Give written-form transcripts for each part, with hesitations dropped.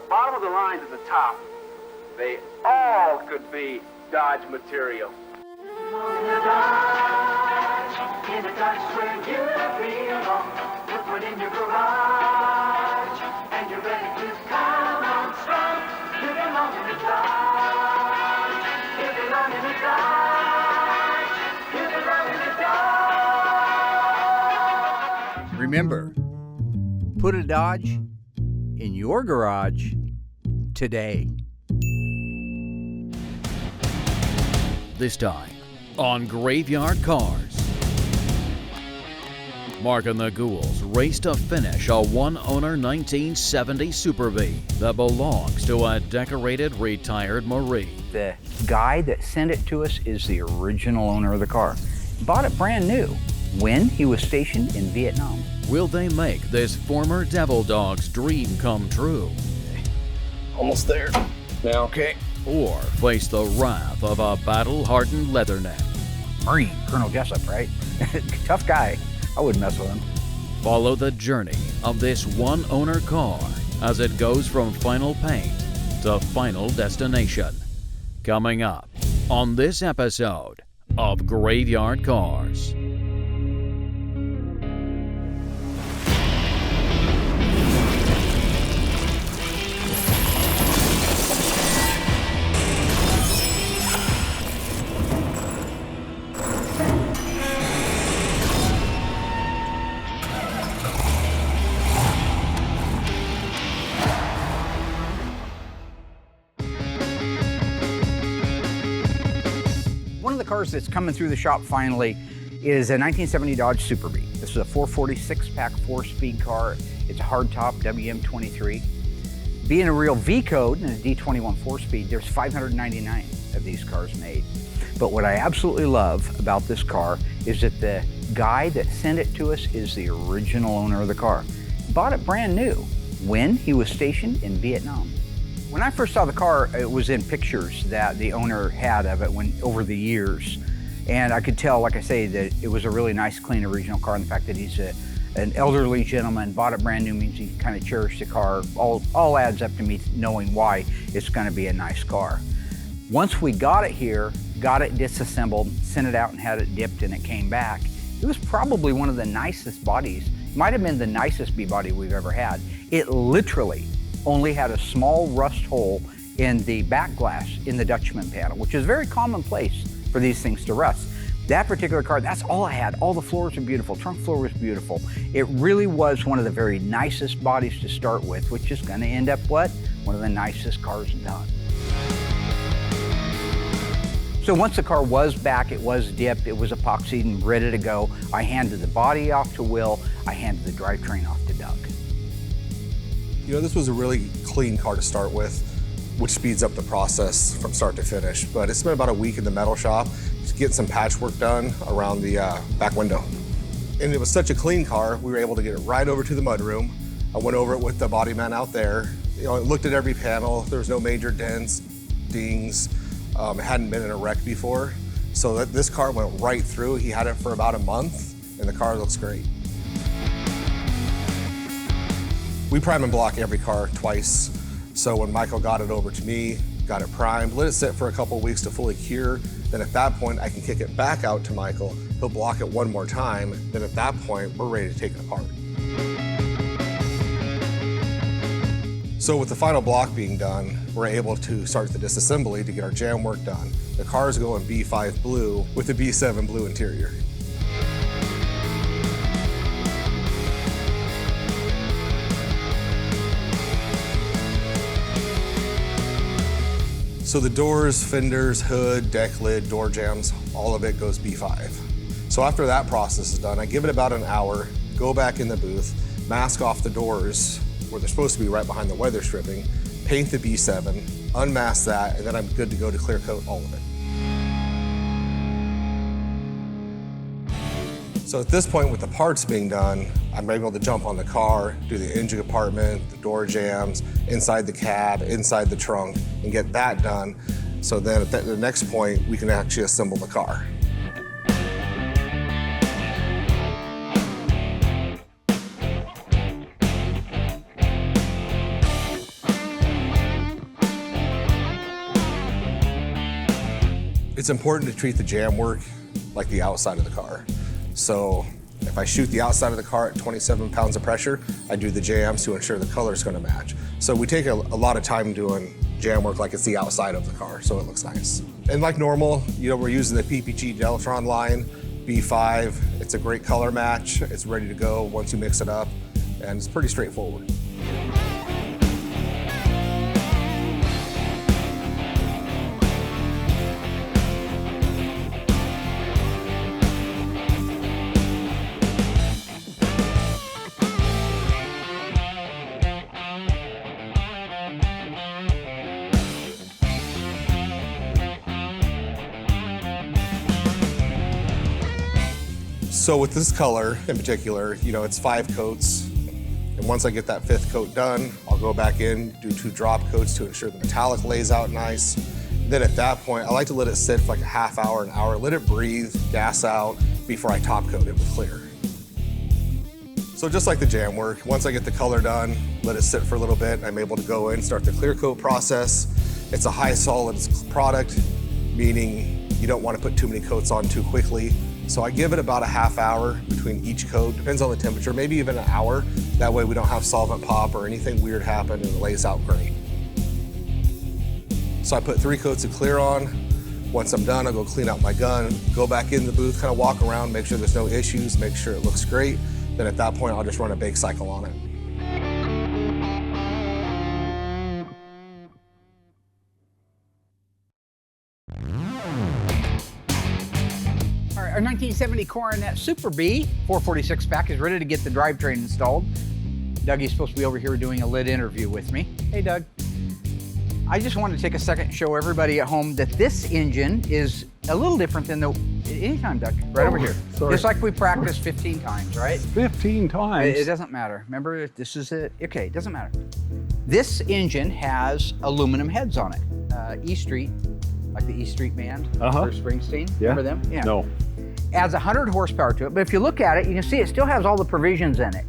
bottom of the line to the top, they all could be Dodge material. In a Dodge where you belong, look what in your garage, and you're ready to come on strong. You belong in a Dodge. You belong in a Dodge. You belong in a Dodge. Remember, put a Dodge in your garage today. This time on Graveyard Carz. Mark and the Ghouls race to finish a one-owner 1970 Super Bee that belongs to a decorated retired Marine. The guy that sent it to us is the original owner of the car. Bought it brand new when he was stationed in Vietnam. Will they make this former Devil Dog's dream come true? Almost there. Now, okay. Or face the wrath of a battle-hardened leatherneck? Marine, Colonel Jessup, right? Tough guy. I wouldn't mess with him. Follow the journey of this one-owner car as it goes from final paint to final destination. Coming up on this episode of Graveyard Carz. One of the cars that's coming through the shop finally is a 1970 Dodge Super Bee. This is a 446-pack 4-speed car. It's a hardtop WM23. Being a real V code and a D21 4-speed, there's 599 of these cars made. But what I absolutely love about this car is that the guy that sent it to us is the original owner of the car. Bought it brand new when he was stationed in Vietnam. When I first saw the car, it was in pictures that the owner had of it over the years. And I could tell, like I say, that it was a really nice, clean, original car. And the fact that he's an elderly gentleman, bought it brand new, means he kind of cherished the car. All adds up to me knowing why it's going to be a nice car. Once we got it here, got it disassembled, sent it out and had it dipped, and it came back, it was probably one of the nicest bodies. Might have been the nicest bee body we've ever had. It literally only had a small rust hole in the back glass in the Dutchman panel, which is very commonplace for these things to rust. That particular car, that's all I had. All the floors were beautiful, trunk floor was beautiful. It really was one of the very nicest bodies to start with, which is gonna end up what? One of the nicest cars done. So once the car was back, it was dipped, it was epoxied and ready to go, I handed the body off to Will, I handed the drivetrain off to Doug. You know, this was a really clean car to start with, which speeds up the process from start to finish. But it's been about a week in the metal shop to get some patchwork done around the back window. And it was such a clean car, we were able to get it right over to the mudroom. I went over it with the body man out there. You know, I looked at every panel. There was no major dents, dings. It hadn't been in a wreck before. So that this car went right through. He had it for about a month, and the car looks great. We prime and block every car twice. So when Michael got it over to me, got it primed, let it sit for a couple of weeks to fully cure. Then at that point, I can kick it back out to Michael. He'll block it one more time. Then at that point, we're ready to take it apart. So with the final block being done, we're able to start the disassembly to get our jam work done. The cars go in B5 blue with a B7 blue interior. So the doors, fenders, hood, deck lid, door jambs, all of it goes B5. So after that process is done, I give it about an hour, go back in the booth, mask off the doors where they're supposed to be right behind the weather stripping, paint the B7, unmask that, and then I'm good to go to clear coat all of it. So at this point with the parts being done, I'm able to jump on the car, do the engine compartment, the door jambs, inside the cab, inside the trunk, and get that done. So then at the next point, we can actually assemble the car. It's important to treat the jam work like the outside of the car. So if I shoot the outside of the car at 27 pounds of pressure, I do the jams to ensure the color is going to match. So we take a lot of time doing jam work like it's the outside of the car, so it looks nice. And like normal, you know, we're using the PPG Deltron line, B5. It's a great color match. It's ready to go once you mix it up, and it's pretty straightforward. So with this color in particular, you know, it's 5 coats. And once I get that 5th coat done, I'll go back in, do 2 drop coats to ensure the metallic lays out nice. Then at that point, I like to let it sit for like a half hour, an hour, let it breathe, gas out before I top coat it with clear. So just like the jam work, once I get the color done, let it sit for a little bit, I'm able to go in, start the clear coat process. It's a high solids product, meaning you don't want to put too many coats on too quickly. So I give it about a half hour between each coat, depends on the temperature, maybe even an hour. That way we don't have solvent pop or anything weird happen and it lays out great. So I put 3 coats of clear on. Once I'm done, I'll go clean out my gun, go back in the booth, kind of walk around, make sure there's no issues, make sure it looks great. Then at that point, I'll just run a bake cycle on it. Our 1970 Coronet Super B 446 pack is ready to get the drivetrain installed. Dougie's supposed to be over here doing a lit interview with me. Hey, Doug. I just wanted to take a second and show everybody at home that this engine is a little different than the, anytime, Doug, right over here. Sorry. Just like we practiced 15 times, right? 15 times? It doesn't matter. Remember, this is it. Okay, it doesn't matter. This engine has aluminum heads on it. E Street, like the E Street Band, for Springsteen. Yeah. Remember them? Yeah. No. Adds 100 horsepower to it, but if you look at it, you can see it still has all the provisions in it.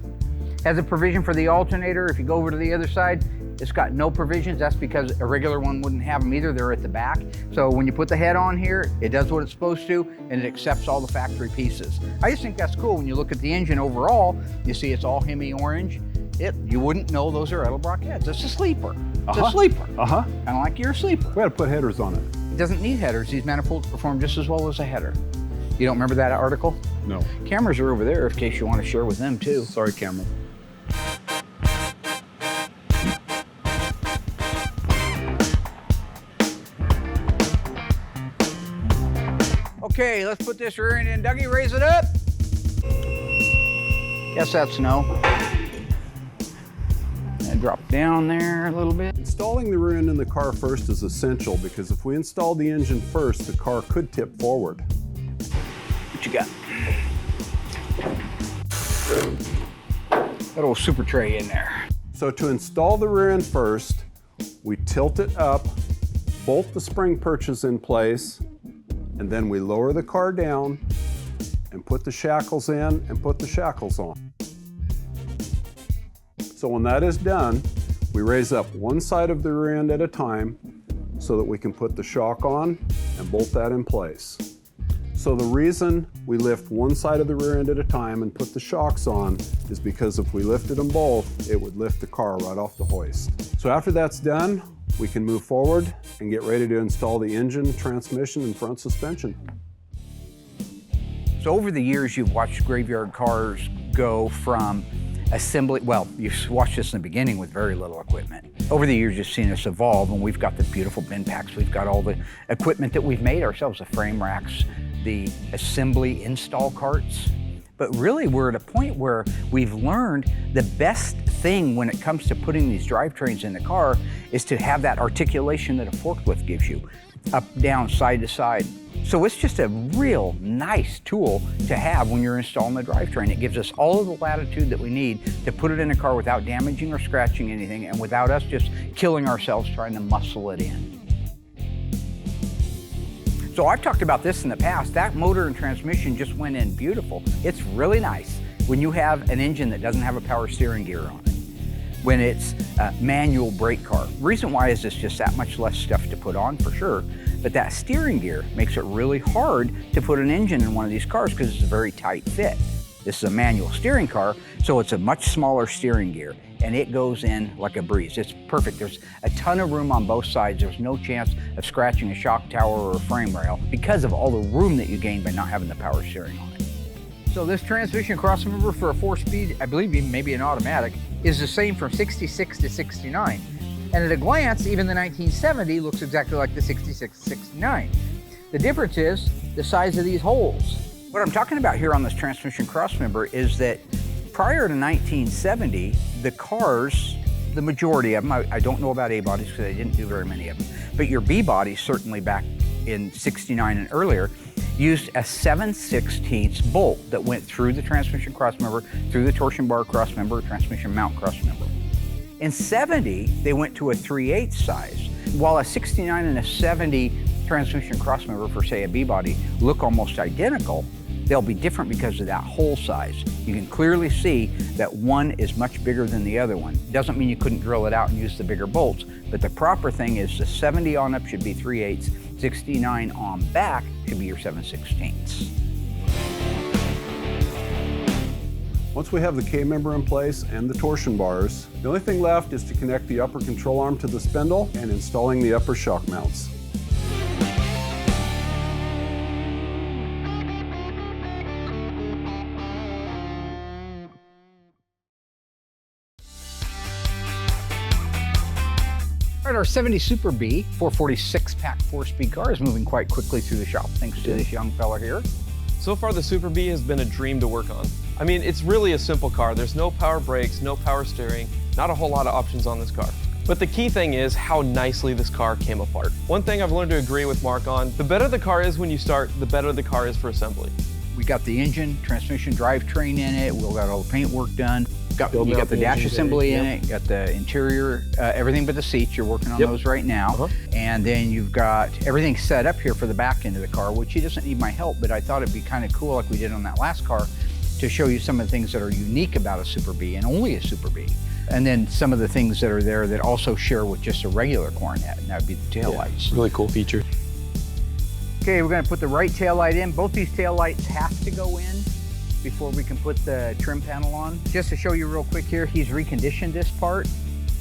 Has a provision for the alternator. If you go over to the other side, it's got no provisions. That's because a regular one wouldn't have them either. They're at the back. So when you put the head on here, it does what it's supposed to, and it accepts all the factory pieces. I just think that's cool. When you look at the engine overall, you see it's all Hemi orange. You wouldn't know those are Edelbrock heads. It's a sleeper. It's a sleeper. Kind of like your sleeper. We had to put headers on it. It doesn't need headers. These manifolds perform just as well as a header. You don't remember that article? No. Cameras are over there in case you want to share with them too. Sorry, camera. Okay, let's put this rear end in. Dougie, raise it up. Guess that's no. And drop down there a little bit. Installing the rear end in the car first is essential because if we install the engine first, the car could tip forward. What you got? That old super tray in there. So to install the rear end first, we tilt it up, bolt the spring perches in place, and then we lower the car down and put the shackles in and put the shackles on. So when that is done, we raise up one side of the rear end at a time so that we can put the shock on and bolt that in place. So the reason we lift one side of the rear end at a time and put the shocks on is because if we lifted them both, it would lift the car right off the hoist. So after that's done, we can move forward and get ready to install the engine, transmission, and front suspension. So over the years, you've watched graveyard cars go from assembly, well, you watched this in the beginning with very little equipment. Over the years, you've seen us evolve, and we've got the beautiful bin packs. We've got all the equipment that we've made ourselves, the frame racks, the assembly install carts. But really, we're at a point where we've learned the best thing when it comes to putting these drivetrains in the car is to have that articulation that a forklift gives you, up, down, side to side. So it's just a real nice tool to have when you're installing the drivetrain. It gives us all of the latitude that we need to put it in a car without damaging or scratching anything and without us just killing ourselves trying to muscle it in. So I've talked about this in the past. That motor and transmission just went in beautiful. It's really nice when you have an engine that doesn't have a power steering gear on it, when it's a manual brake car. Reason why is it's just that much less stuff to put on for sure. But that steering gear makes it really hard to put an engine in one of these cars because it's a very tight fit. This is a manual steering car, so it's a much smaller steering gear, and it goes in like a breeze. It's perfect. There's a ton of room on both sides. There's no chance of scratching a shock tower or a frame rail because of all the room that you gain by not having the power steering on it. So this transmission crossmember for a 4-speed, I believe even maybe an automatic, is the same from 66 to 69. And at a glance, even the 1970 looks exactly like the 66 to 69. The difference is the size of these holes. What I'm talking about here on this transmission crossmember is that prior to 1970, the cars, the majority of them, I don't know about A bodies because I didn't do very many of them, but your B bodies certainly back in 69 and earlier used a 7/16 bolt that went through the transmission crossmember, through the torsion bar crossmember, transmission mount crossmember. In 70, they went to a 3/8 size. While a 69 and a 70 transmission crossmember for, say, a B body look almost identical, they'll be different because of that hole size. You can clearly see that one is much bigger than the other one. Doesn't mean you couldn't drill it out and use the bigger bolts, but the proper thing is the 70 on up should be 3/8, 69 on back should be your 7/16. Once we have the K-member in place and the torsion bars, the only thing left is to connect the upper control arm to the spindle and installing the upper shock mounts. All right, our 70 Super B 446 pack 4-speed car is moving quite quickly through the shop thanks to this young fella here. So far, the Super B has been a dream to work on. I mean, it's really a simple car. There's no power brakes, no power steering, not a whole lot of options on this car. But the key thing is how nicely this car came apart. One thing I've learned to agree with Mark on, the better the car is when you start, the better the car is for assembly. We got the engine, transmission, drivetrain in it. We got all the paint work done. You got the dash assembly in it. You got the interior, everything but the seats. You're working on those right now. And then you've got everything set up here for the back end of the car, which he doesn't need my help, but I thought it'd be kind of cool like we did on that last car to show you some of the things that are unique about a Super B and only a Super B. And then some of the things that are there that also share with just a regular Coronet, and that would be the taillights. Really cool feature. Okay, we're gonna put the right taillight in. Both these taillights have to go in before we can put the trim panel on. Just to show you real quick here, he's reconditioned this part.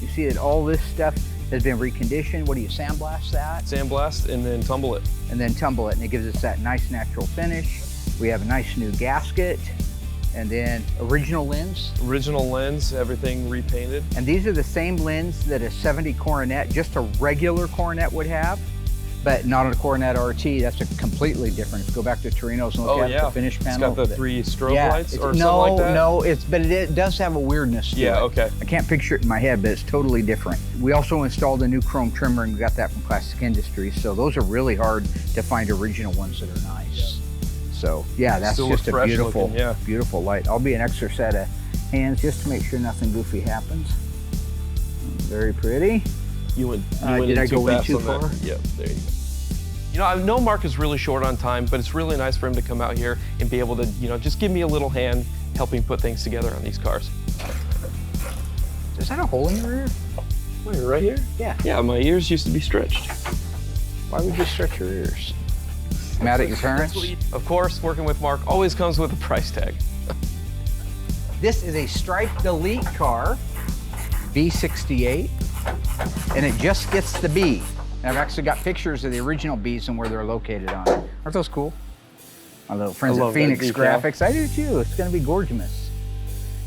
You see that all this stuff has been reconditioned. What do you sandblast that? Sandblast and then tumble it. And then tumble it, and it gives us that nice natural finish. We have a nice new gasket, and then original lens. Original lens, everything repainted. And these are the same lens that a 70 Coronet, just a regular Coronet would have, but not on a Coronet RT. That's a completely different. If you go back to Torino's and look at the finish panel. It's got the 3 strobe lights or something no, like that? No, but it does have a weirdness to it. Okay. I can't picture it in my head, but it's totally different. We also installed a new chrome trimmer, and we got that from Classic Industries. So those are really hard to find original ones that are nice. So yeah, that's Still just a fresh beautiful, looking, beautiful light. I'll be an extra set of hands just to make sure nothing goofy happens. Very pretty. You went did I go in too far? Yep, there you go. You know, I know Mark is really short on time, but it's really nice for him to come out here and be able to, you know, just give me a little hand helping put things together on these cars. Is that a hole in your ear? Wait, right here? Yeah. Yeah, my ears used to be stretched. Why would you stretch your ears? Mad at your parents? Of course, working with Mark always comes with a price tag. This is a striped delete car, B68, and it just gets the B. And I've actually got pictures of the original Bs and where they're located on it. Aren't those cool? My little friends at Phoenix Graphics. I do too. It's gonna be gorgeous.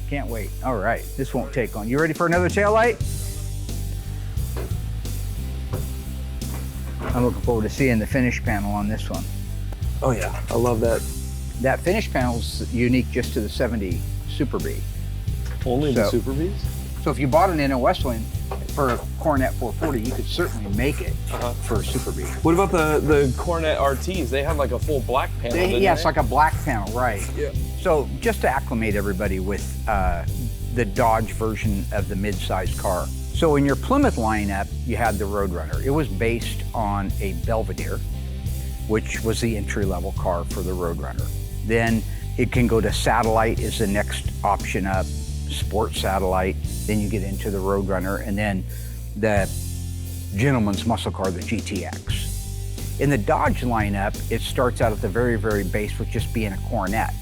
Can't wait. All right, this won't take long. You ready for another taillight? I'm looking forward to seeing the finish panel on this one. Oh yeah, I love that. That finish panel's unique just to the 70 Super B. Only the Super Bs? So if you bought an NOS one for a Coronet 440, you could certainly make it for a Super B. What about the Coronet RTs? They had like a full black panel, Yeah, it's like a black panel, right. Yeah. So just to acclimate everybody with the Dodge version of the mid-sized car. So in your Plymouth lineup, you had the Roadrunner. It was based on a Belvedere, which was the entry-level car for the Roadrunner. Then it can go to Satellite is the next option up, Sport Satellite, then you get into the Roadrunner, and then the gentleman's muscle car, the GTX. In the Dodge lineup, it starts out at the very, very base with just being a Coronet.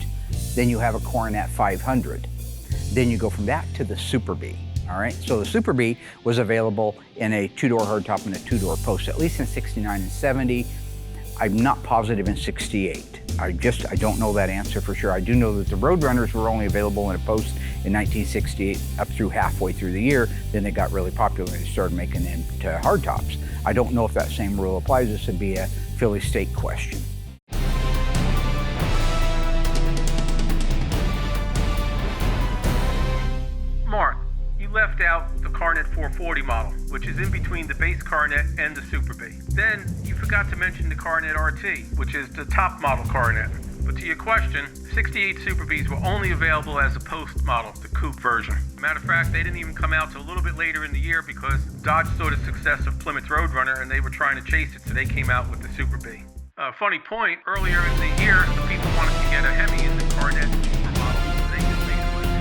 Then you have a Coronet 500. Then you go from that to the Super B. All right, so the Super B was available in a 2-door hardtop and a 2-door post, at least in 69 and 70. I'm not positive in 68. I don't know that answer for sure. I do know that the Roadrunners were only available in a post in 1968 up through halfway through the year. Then they got really popular and they started making them into hardtops. I don't know if that same rule applies. This would be a Philly State question. Mark, you left out the Coronet 440 model, which is in between the base Coronet and the Super B. Then you forgot to mention the Coronet RT, which is the top model Coronet. But to your question, 68 Super Bs were only available as a post model, the coupe version. Matter of fact, they didn't even come out till a little bit later in the year because Dodge saw the success of Plymouth Roadrunner and they were trying to chase it, so they came out with the Super B. Funny point, earlier in the year, the people wanted to get a Hemi in the Coronet cheaper model, so they just made it like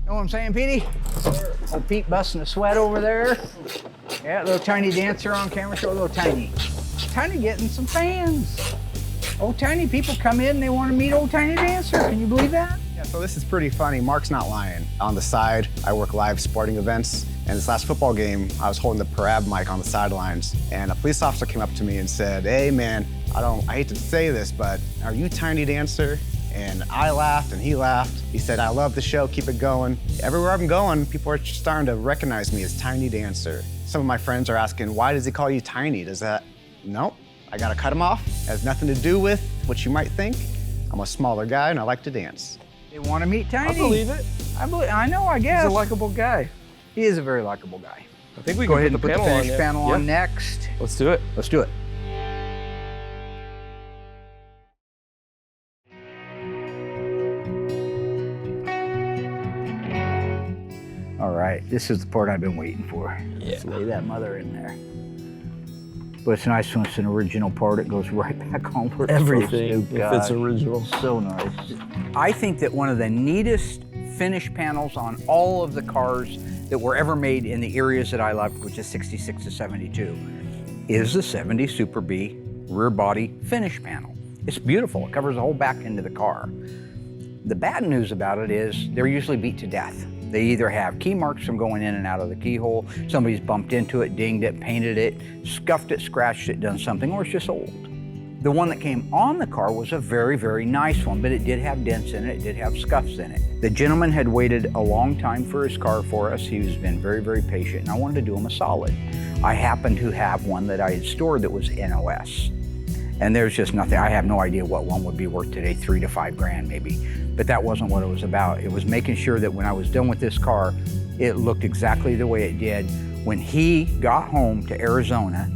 Know what I'm saying, Petey? Old Pete busting a sweat over there. Yeah, little Tiny Dancer on camera. Show little Tiny. Tiny getting some fans. Old Tiny people come in and they want to meet old Tiny Dancer. Can you believe that? Yeah, so this is pretty funny. Mark's not lying. On the side, I work live sporting events. And this last football game, I was holding the parab mic on the sidelines, and a police officer came up to me and said, "Hey man, I hate to say this, but are you Tiny Dancer?" And I laughed and he laughed. He said, "I love the show, keep it going." Everywhere I'm going, people are starting to recognize me as Tiny Dancer. Some of my friends are asking, why does he call you Tiny? Nope, I gotta cut him off. It has nothing to do with what you might think. I'm a smaller guy and I like to dance. They want to meet Tiny. I believe it. I know, I guess. He's a likable guy. He is a very likable guy. I think we Go can ahead and put put the the panel finish on panel on next. Let's do it. Let's do it. All right, this is the part I've been waiting for. Yeah. Let's lay that mother in there. But it's nice when it's an original part. It goes right back on where it's supposed to. Everything, if God, it's original. so nice. I think that one of the neatest finish panels on all of the cars that were ever made in the areas that I love, which is 66 to 72, is the 70 Super B rear body finish panel. It's beautiful. It covers the whole back end of the car. The bad news about it is they're usually beat to death. They either have key marks from going in and out of the keyhole, somebody's bumped into it, dinged it, painted it, scuffed it, scratched it, done something, or it's just old. The one that came on the car was a very, very nice one, but it did have dents in it, it did have scuffs in it. The gentleman had waited a long time for his car for us. He's been very, very patient, and I wanted to do him a solid. I happened to have one that I had stored that was NOS. And there's just nothing, I have no idea what one would be worth today, 3 to 5 grand maybe. But that wasn't what it was about. It was making sure that when I was done with this car, it looked exactly the way it did when he got home to Arizona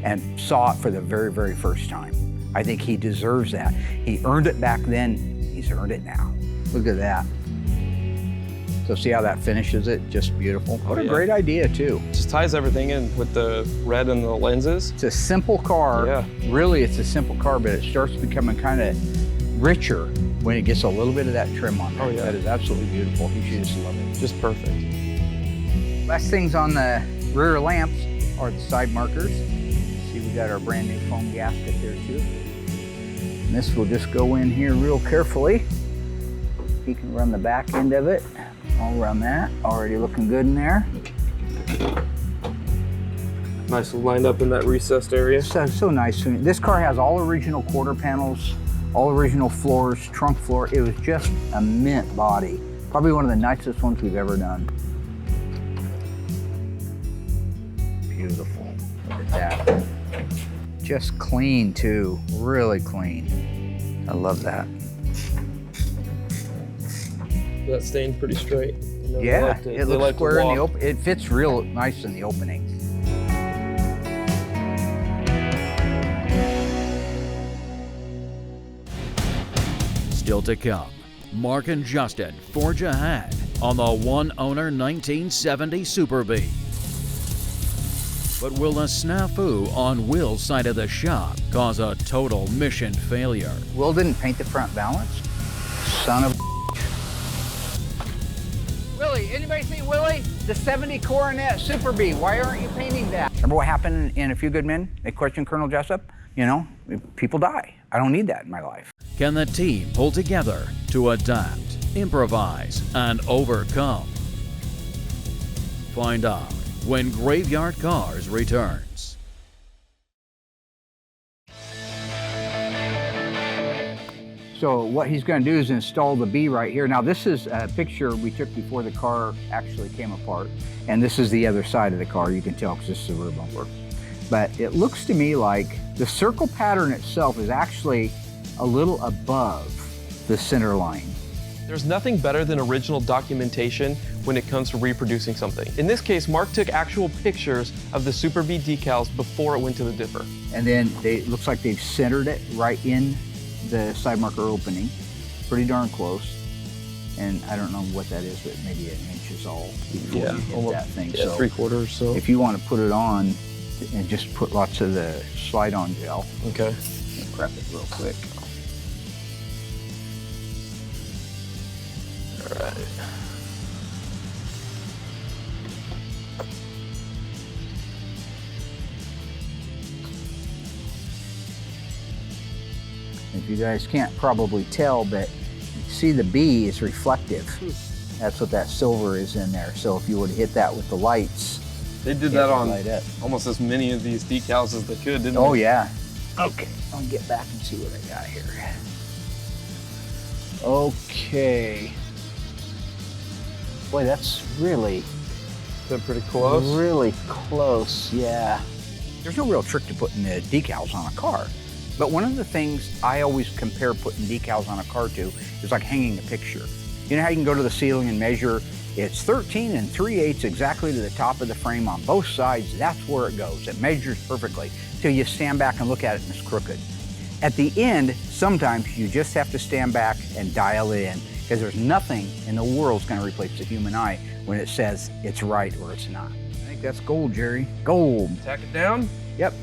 and saw it for the very, very first time. I think he deserves that. He earned it back then, he's earned it now. Look at that. So see how that finishes it? Just beautiful. What a great idea too. Just ties everything in with the red and the lenses. It's a simple car. Yeah. Really, it's a simple car, but it starts becoming kind of richer when it gets a little bit of that trim on there. Oh, yeah. That is absolutely beautiful. You should just love it. Just perfect. Last things on the rear lamps are the side markers. See, we got our brand new foam gasket there too. And this will just go in here real carefully. You can run the back end of it. I'll run that. Already looking good in there. Nice lined up in that recessed area. So nice. This car has all original quarter panels, all original floors, trunk floor. It was just a mint body. Probably one of the nicest ones we've ever done. Beautiful. Look at that. Just clean too, really clean. I love that. That stain's pretty straight. Yeah, it looks square in the open. It fits real nice in the opening. Still to come, Mark and Justin forge ahead on the one-owner 1970 Super B. But will a snafu on Will's side of the shop cause a total mission failure? Will didn't paint the front balance. Son of Willie, anybody see Willie? The 70 Coronet Super B, why aren't you painting that? Remember what happened in A Few Good Men? They questioned Colonel Jessup? You know, people die. I don't need that in my life. Can the team pull together to adapt, improvise, and overcome? Find out when Graveyard Carz returns. So what he's going to do is install the B right here. Now this is a picture we took before the car actually came apart. And this is the other side of the car. You can tell because this is a rear bumper. But it looks to me like the circle pattern itself is actually a little above the center line. There's nothing better than original documentation when it comes to reproducing something. In this case, Mark took actual pictures of the Super B decals before it went to the dipper. And then it looks like they've centered it right in the side marker opening. Pretty darn close. And I don't know what that is, but maybe an inch is all before you hit that thing. Yeah, so 3/4 or so. if you want to put it on and just put lots of the slide-on gel. Okay. Prep it real quick. All right. If you guys can't probably tell, but see the B is reflective. That's what that silver is in there. So if you would hit that with the lights, They did it that would on light up. almost as many of these decals as they could, didn't Oh they? yeah. Okay, I'll get back and see what I got here. Okay. Boy, that's really, They're pretty close. really close, yeah. There's no real trick to putting the decals on a car. But one of the things I always compare putting decals on a car to is like hanging a picture. You know how you can go to the ceiling and measure? It's 13 3/8 exactly to the top of the frame on both sides. That's where it goes. It measures perfectly till you stand back and look at it and it's crooked. At the end, sometimes you just have to stand back and dial it in because there's nothing in the world that's going to replace the human eye when it says it's right or it's not. I think that's gold, Jerry. Gold. Tack it down. Yep.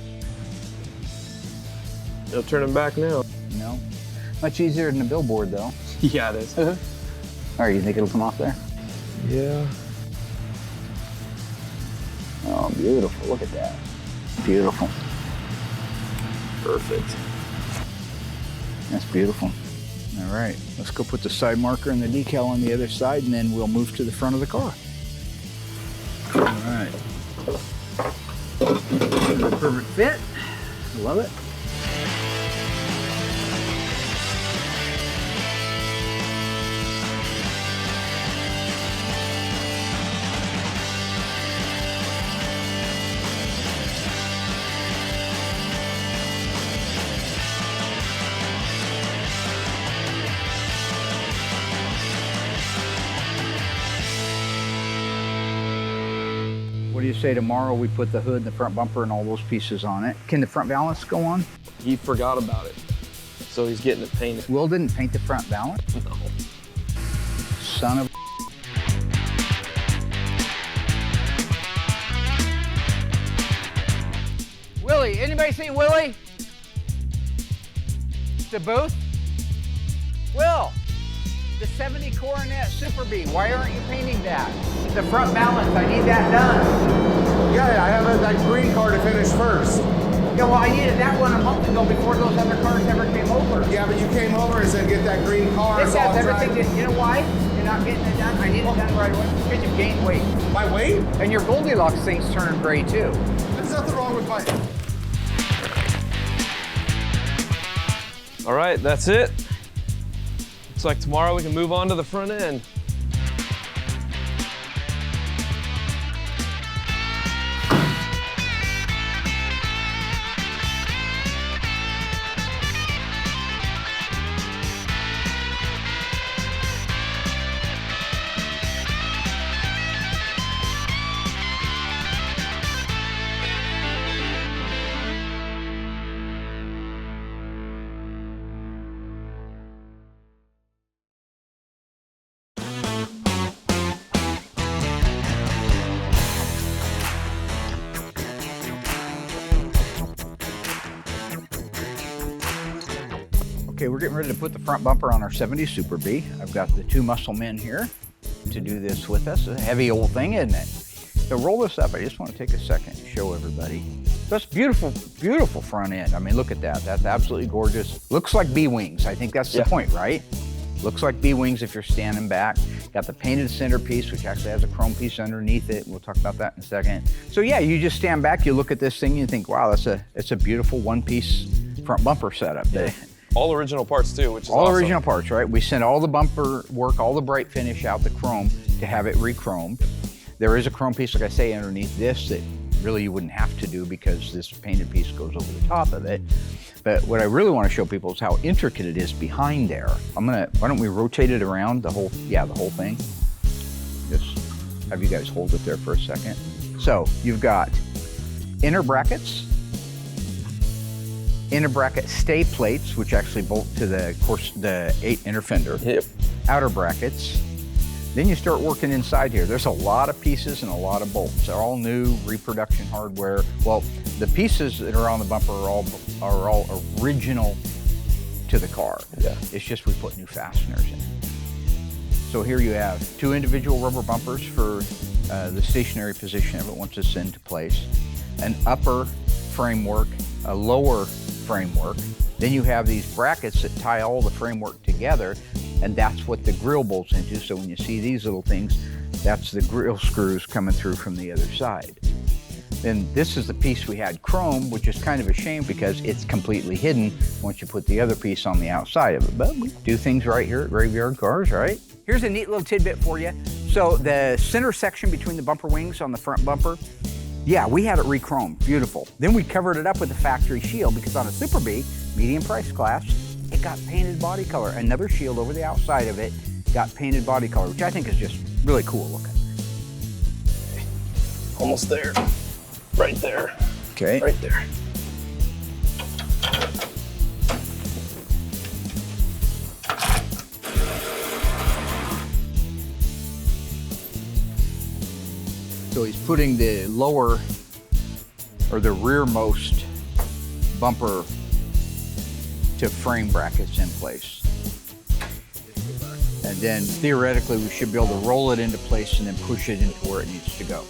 It'll turn them back now. No. Much easier than a billboard, though. Yeah, it is. All right, you think it'll come off there? Yeah. Oh, beautiful. Look at that. Beautiful. Perfect. That's beautiful. All right, let's go put the side marker and the decal on the other side, and then we'll move to the front of the car. All right. Perfect fit. Love it. What do you say tomorrow we put the hood and the front bumper and all those pieces on it? Can the front balance go on? He forgot about it, so he's getting it painted. Will didn't paint the front balance? No. Son of Willie, anybody see Willie? The booth? Will, the 70 Coronet Super B, why aren't you painting that? The front balance, I need that done. Yeah, I have that green car to finish first. Yeah, well, I needed that one a month ago before those other cars ever came over. Yeah, but you came over and said get that green car. This so has I'll everything, drive. you know why you're not getting it done? I need it done right away because you've gained weight. My weight? And your Goldilocks thing's turning gray too. There's nothing wrong with my... All right, that's it. Looks like tomorrow we can move on to the front end. Okay, we're getting ready to put the front bumper on our 70 Super B. I've got the two muscle men here. to do this with us. It's a heavy old thing, isn't it? So roll this up. I just want to take a second and show everybody. That's beautiful, beautiful front end. I mean, look at that. That's absolutely gorgeous. Looks like B-wings. I think that's the point, right? Looks like B-wings if you're standing back. Got the painted centerpiece, which actually has a chrome piece underneath it. We'll talk about that in a second. So yeah, you just stand back, you look at this thing, and you think, wow, it's a beautiful one-piece front bumper setup. Yeah. All original parts too, which is all awesome. Original parts, right? We sent all the bumper work, all the bright finish out, the chrome, to have it re-chromed. There is a chrome piece, like I say, underneath this that really you wouldn't have to do because this painted piece goes over the top of it. But what I really want to show people is how intricate it is behind there. Why don't we rotate it around the whole thing? Just have you guys hold it there for a second. So you've got inner brackets, inner bracket stay plates, which actually bolt to the 8 inner fender. Yep. Outer brackets. Then you start working inside here. There's a lot of pieces and a lot of bolts. They're all new reproduction hardware. Well, the pieces that are on the bumper are all original to the car. Yeah. It's just we put new fasteners in. So here you have 2 individual rubber bumpers for the stationary position of it once it's into place, an upper framework, a lower framework. Then you have these brackets that tie all the framework together, and that's what the grill bolts into. So when you see these little things, that's the grill screws coming through from the other side. Then this is the piece we had chrome, which is kind of a shame because it's completely hidden once you put the other piece on the outside of it. But we do things right here at Graveyard Cars, right? Here's a neat little tidbit for you. So the center section between the bumper wings on the front bumper, yeah, we had it re-chromed, beautiful. Then we covered it up with a factory shield because on a Super B, medium price class, it got painted body color. Another shield over the outside of it got painted body color, which I think is just really cool looking. Almost there. Right there. Okay. Right there. So he's putting the lower or the rearmost bumper to frame brackets in place. And then theoretically we should be able to roll it into place and then push it into where it needs to go.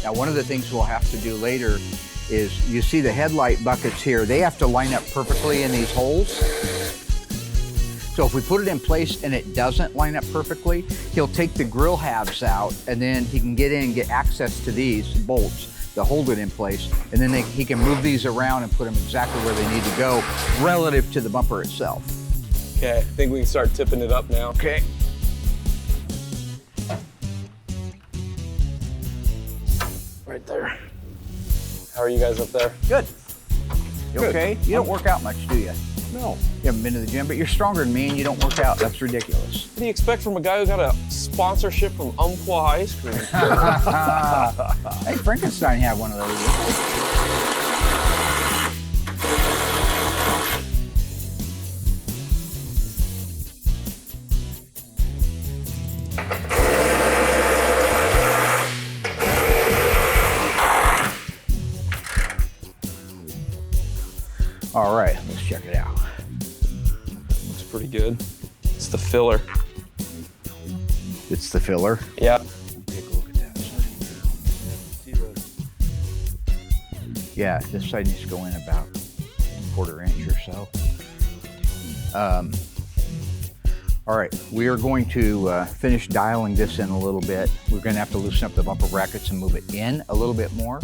Now one of the things we'll have to do later is, you see the headlight buckets here, they have to line up perfectly in these holes. So if we put it in place and it doesn't line up perfectly, he'll take the grill halves out and then he can get in and get access to these bolts to hold it in place. And then he can move these around and put them exactly where they need to go relative to the bumper itself. Okay, I think we can start tipping it up now. Okay. Right there. How are you guys up there? Good. You Good. okay? You don't work out much, do you? No. You haven't been to the gym, but you're stronger than me and you don't work out. That's ridiculous. What do you expect from a guy who got a sponsorship from Umpqua Ice Cream? Hey, Frankenstein had one of those. All right, let's check it out. Looks pretty good. It's the filler. It's the filler. Yeah. Take a look at that side. Yeah, this side needs to go in about a quarter inch or so. All right, we are going to finish dialing this in a little bit. We're going to have to loosen up the bumper brackets and move it in a little bit more.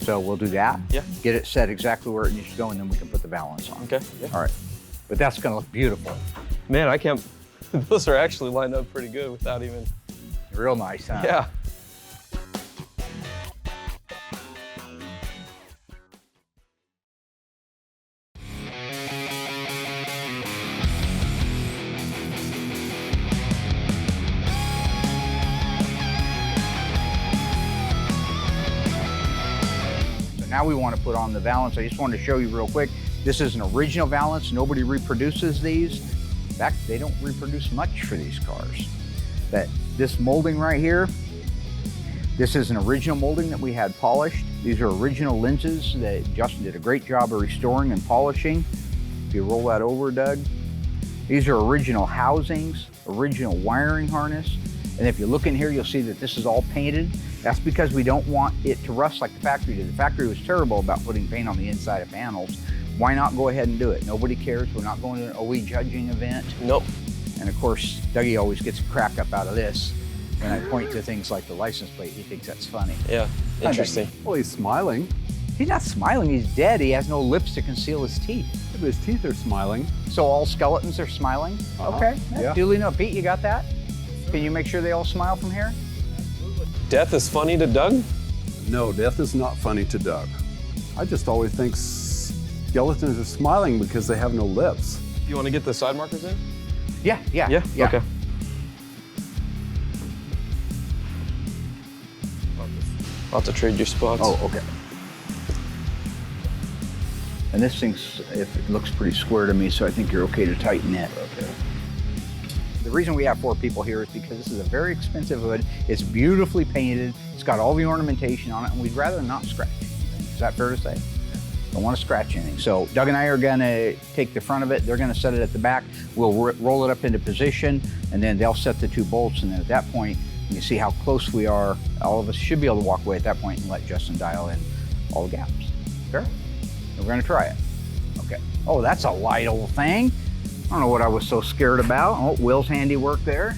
So we'll do that. Yeah. Get it set exactly where it needs to go, and then we can put the balance on. Okay. Yeah. All right. But that's going to look beautiful. Man, I can't. Those are actually lined up pretty good without even. Real nice, huh? Yeah. Now we want to put on the valance. I just wanted to show you real quick. This is an original valance. Nobody reproduces these. In fact, they don't reproduce much for these cars. But this molding right here, this is an original molding that we had polished. These are original lenses that Justin did a great job of restoring and polishing. If you roll that over, Doug. These are original housings, original wiring harness. And if you look in here, you'll see that this is all painted. That's because we don't want it to rust like the factory did. The factory was terrible about putting paint on the inside of panels. Why not go ahead and do it? Nobody cares. We're not going to an OE judging event. Nope. And of course, Dougie always gets a crack up out of this. When I point to things like the license plate, he thinks that's funny. Yeah, interesting. Well, he's smiling. He's not smiling, he's dead. He has no lips to conceal his teeth. But his teeth are smiling. So all skeletons are smiling? Okay, Yeah. duly noted. Pete, you got that? Can you make sure they all smile from here? Death is funny to Doug? No, death is not funny to Doug. I just always think skeletons are smiling because they have no lips. You want to get the side markers in? Yeah. Okay. I'll have to trade your spots. Oh, okay. And this thing's, if it looks pretty square to me, so I think you're okay to tighten it. Okay. The reason we have 4 people here is because this is a very expensive hood. It's beautifully painted. It's got all the ornamentation on it, and we'd rather not scratch anything. Is that fair to say? Don't want to scratch anything. So Doug and I are gonna take the front of it. They're gonna set it at the back. We'll roll it up into position, and then they'll set the 2 bolts, and then at that point, you can see how close we are. All of us should be able to walk away at that point and let Justin dial in all the gaps. Fair? We're gonna try it. Okay. Oh, that's a light old thing. I don't know what I was so scared about. Oh, Will's handiwork there.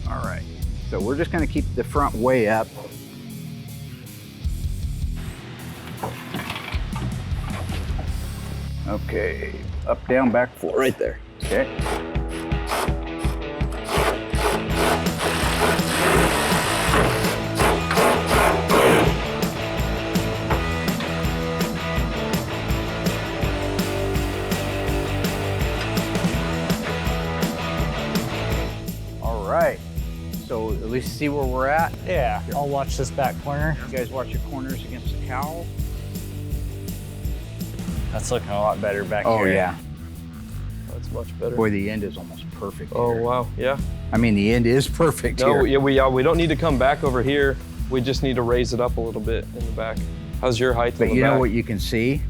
All right. So we're just gonna keep the front way up. Okay. Up, down, back, forth. Right there. Okay. Right. So at least see where we're at. Yeah, I'll watch this back corner. You guys watch your corners against the cowl. That's looking a lot better back here. Oh yeah. That's much better. Boy, the end is almost perfect. Oh, here. wow, yeah. I mean, the end is perfect No, here. yeah, we don't need to come back over here. We just need to raise it up a little bit in the back. How's your height in But the you back? know what you can see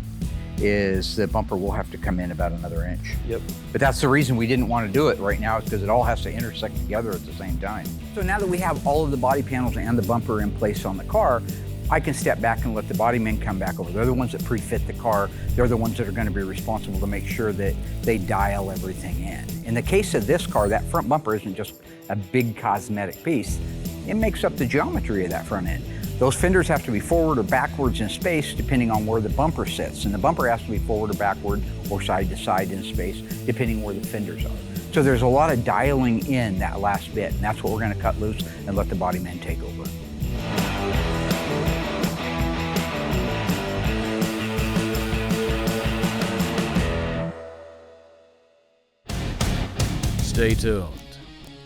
is the bumper will have to come in about another inch. Yep. But that's the reason we didn't want to do it right now, is because it all has to intersect together at the same time. So now that we have all of the body panels and the bumper in place on the car, I can step back and let the body men come back over. They're the ones that pre-fit the car. They're the ones that are going to be responsible to make sure that they dial everything in. In the case of this car, that front bumper isn't just a big cosmetic piece. It makes up the geometry of that front end. Those fenders have to be forward or backwards in space depending on where the bumper sits. And the bumper has to be forward or backward or side to side in space depending where the fenders are. So there's a lot of dialing in that last bit, and that's what we're going to cut loose and let the body men take over. Stay tuned.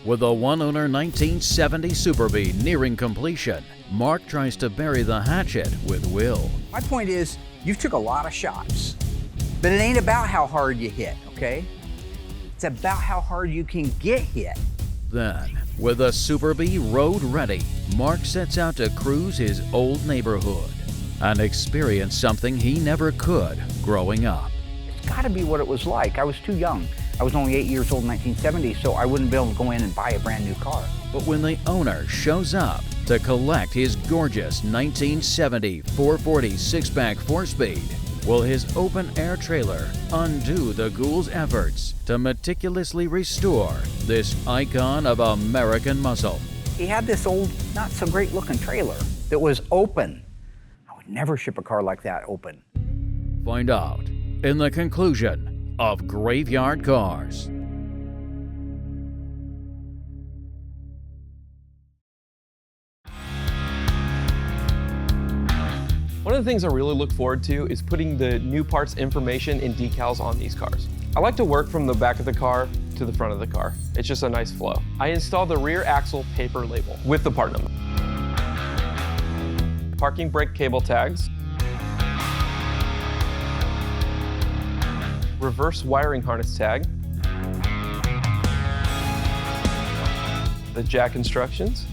With the one-owner 1970 Super Bee nearing completion, Mark tries to bury the hatchet with Will. My point is, you took a lot of shots, but it ain't about how hard you hit, okay? It's about how hard you can get hit. Then, with a Super Bee road ready, Mark sets out to cruise his old neighborhood and experience something he never could growing up. It's gotta be what it was like. I was too young. I was only 8 years old in 1970, so I wouldn't be able to go in and buy a brand new car. But when the owner shows up to collect his gorgeous 1970 440 six-pack four-speed, will his open-air trailer undo the Ghoul's efforts to meticulously restore this icon of American muscle? He had this old, not so great looking trailer that was open. I would never ship a car like that open. Find out in the conclusion of Graveyard Cars. One of the things I really look forward to is putting the new parts information and decals on these cars. I like to work from the back of the car to the front of the car. It's just a nice flow. I installed the rear axle paper label with the part number. Parking brake cable tags. Reverse wiring harness tag. The jack instructions.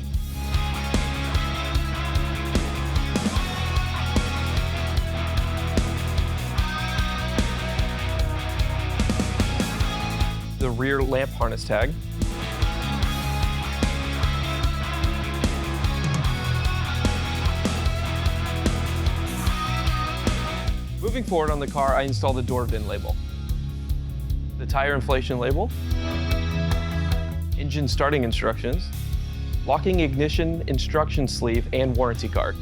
The rear lamp harness tag. Moving forward on the car, I installed the door VIN label, the tire inflation label, engine starting instructions, locking ignition instruction sleeve, and warranty card.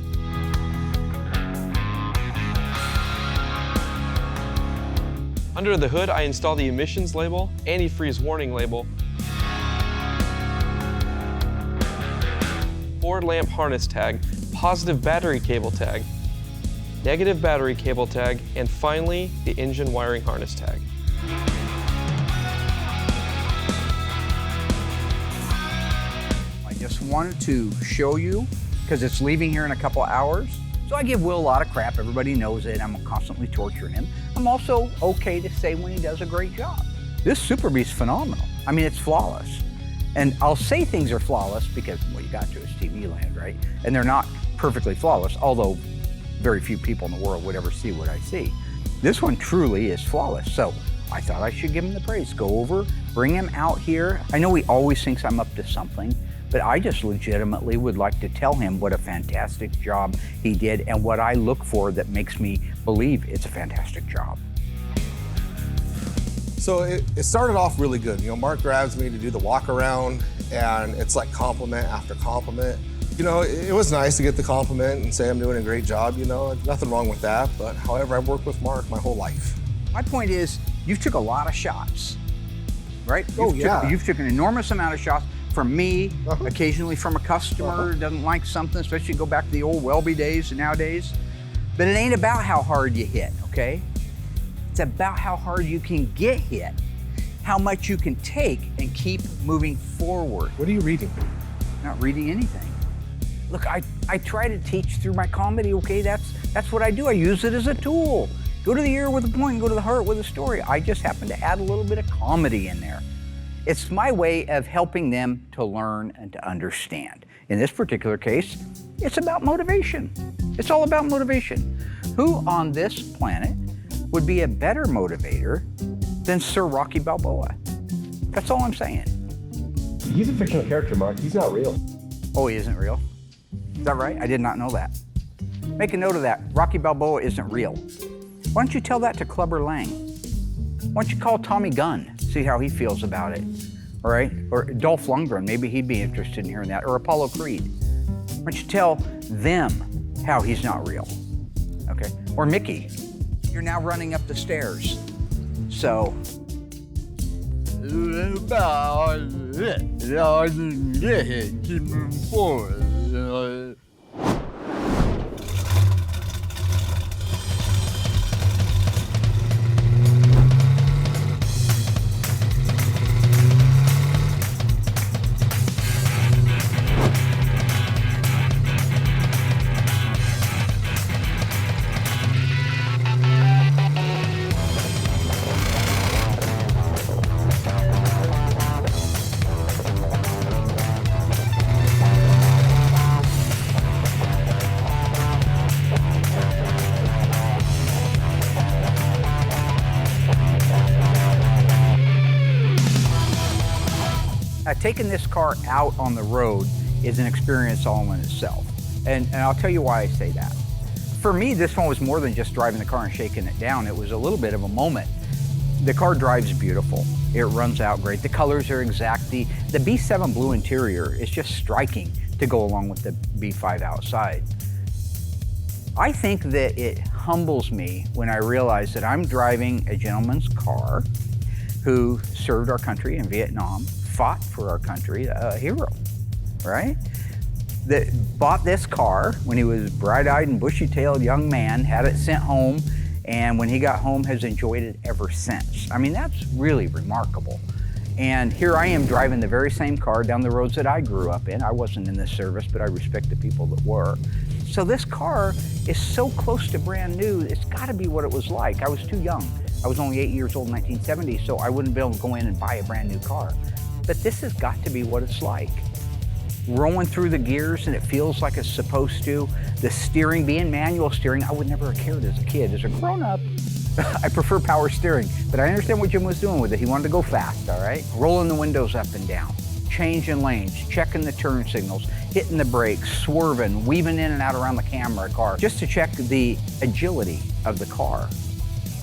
Under the hood, I installed the emissions label, antifreeze warning label, forward lamp harness tag, positive battery cable tag, negative battery cable tag, and finally, the engine wiring harness tag. I just wanted to show you, because it's leaving here in a couple hours. So I give Will a lot of crap, everybody knows it, I'm constantly torturing him. I'm also okay to say when he does a great job. This Super Be's phenomenal. I mean, it's flawless. And I'll say things are flawless because, well, you got to, it's TV land, right? And they're not perfectly flawless, although very few people in the world would ever see what I see. This one truly is flawless, so I thought I should give him the praise. Go over, bring him out here. I know he always thinks I'm up to something, but I just legitimately would like to tell him what a fantastic job he did and what I look for that makes me believe it's a fantastic job. So it started off really good. You know, Mark grabs me to do the walk around, and it's like compliment after compliment. You know, it was nice to get the compliment and say I'm doing a great job, you know, nothing wrong with that. But however, I've worked with Mark my whole life. My point is, you've took a lot of shots, right? You've took an enormous amount of shots from me, occasionally from a customer who doesn't like something, especially go back to the old Welby days and nowadays. But it ain't about how hard you hit, okay? It's about how hard you can get hit, how much you can take and keep moving forward. What are you reading? Not reading anything. Look, I try to teach through my comedy, okay? That's what I do. I use it as a tool. Go to the ear with a point, go to the heart with a story. I just happen to add a little bit of comedy in there. It's my way of helping them to learn and to understand. In this particular case, it's about motivation. It's all about motivation. Who on this planet would be a better motivator than Sir Rocky Balboa? That's all I'm saying. He's a fictional character, Mark. He's not real. Oh, he isn't real? Is that right? I did not know that. Make a note of that. Rocky Balboa isn't real. Why don't you tell that to Clubber Lang? Why don't you call Tommy Gunn, see how he feels about it, all right? Or Dolph Lundgren, maybe he'd be interested in hearing that, or Apollo Creed. Why don't you tell them how he's not real, okay? Or Mickey. You're now running up the stairs, so. Keep moving forward. Taking this car out on the road is an experience all in itself. And I'll tell you why I say that. For me, this one was more than just driving the car and shaking it down. It was a little bit of a moment. The car drives beautiful. It runs out great. The colors are exact. The B7 blue interior is just striking to go along with the B5 outside. I think that it humbles me when I realize that I'm driving a gentleman's car who served our country in Vietnam, fought for our country, a hero, right? That bought this car when he was bright-eyed and bushy-tailed young man, had it sent home, and when he got home has enjoyed it ever since. I mean, that's really remarkable. And here I am driving the very same car down the roads that I grew up in. I wasn't in this service, but I respect the people that were. So this car is so close to brand new, it's gotta be what it was like. I was too young. I was only 8 years old in 1970, so I wouldn't be able to go in and buy a brand new car. But this has got to be what it's like. Rolling through the gears and it feels like it's supposed to. The steering, being manual steering, I would never have cared as a kid. As a grown-up, I prefer power steering, but I understand what Jim was doing with it. He wanted to go fast, all right? Rolling the windows up and down, changing lanes, checking the turn signals, hitting the brakes, swerving, weaving in and out around the camera car, just to check the agility of the car.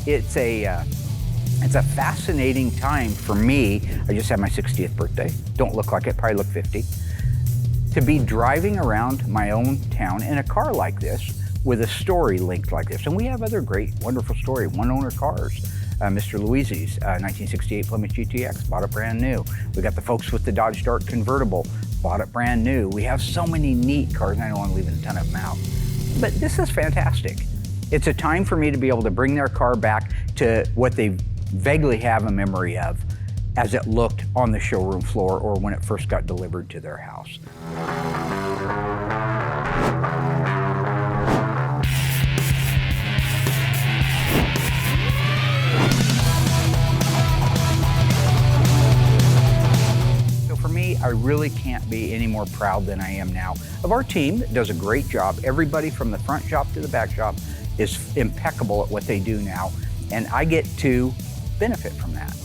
It's a fascinating time for me. I just had my 60th birthday. Don't look like it, probably look 50. To be driving around my own town in a car like this with a story linked like this. And we have other great, wonderful story, one-owner cars. Mr. Louisi's 1968 Plymouth GTX, bought it brand new. We got the folks with the Dodge Dart convertible, bought it brand new. We have so many neat cars, and I know I'm leaving a ton of them out. But this is fantastic. It's a time for me to be able to bring their car back to what they vaguely have a memory of as it looked on the showroom floor or when it first got delivered to their house. So for me, I really can't be any more proud than I am now of our team that does a great job. Everybody from the front shop to the back shop is impeccable at what they do now, and I get to benefit from that.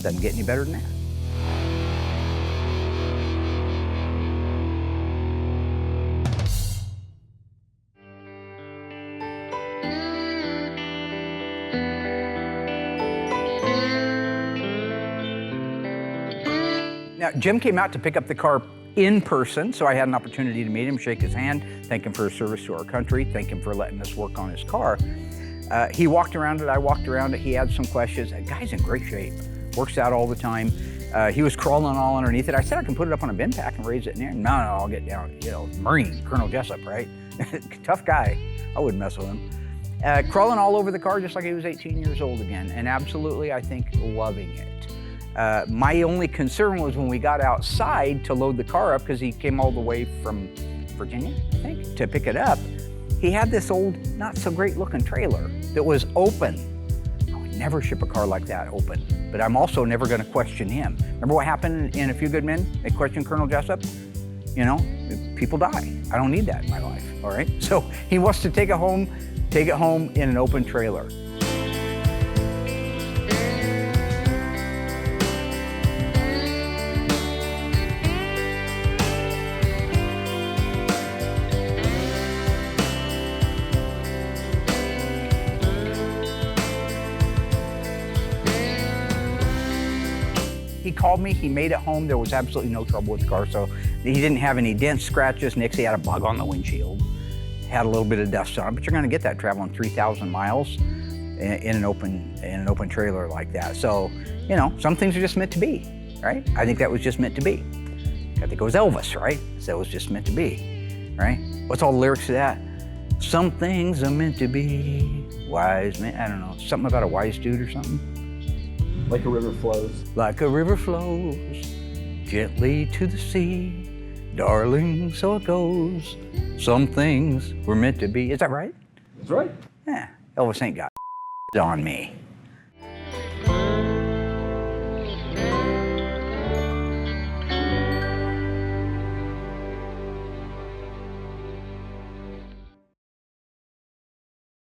Doesn't get any better than that. Now, Jim came out to pick up the car in person, so I had an opportunity to meet him, shake his hand, thank him for his service to our country, thank him for letting us work on his car. He walked around it, I walked around it, he had some questions. The guy's in great shape, works out all the time. He was crawling all underneath it. I said I can put it up on a bin pack and raise it in there. No, I'll get down. You know, Marine, Colonel Jessup, right? Tough guy, I wouldn't mess with him. Crawling all over the car just like he was 18 years old again, and absolutely, I think, loving it. My only concern was when we got outside to load the car up, because he came all the way from Virginia, I think, to pick it up. He had this old, not so great looking trailer that was open. I would never ship a car like that open, but I'm also never gonna question him. Remember what happened in A Few Good Men? They questioned Colonel Jessup? You know, people die. I don't need that in my life, all right? So he wants to take it home in an open trailer. He called me, he made it home. There was absolutely no trouble with the car, so he didn't have any dents, scratches. Nixie had a bug on the windshield, had a little bit of dust on it, but you're gonna get that traveling 3,000 miles in an open trailer like that. So, you know, some things are just meant to be, right? I think that was just meant to be. I think it was Elvis, right? So it was just meant to be, right? What's all the lyrics to that? Some things are meant to be. Wise man, I don't know, something about a wise dude or something. Like a river flows. Like a river flows gently to the sea, darling, so it goes. Some things were meant to be. Is that right? That's right. Yeah, Elvis ain't got on me.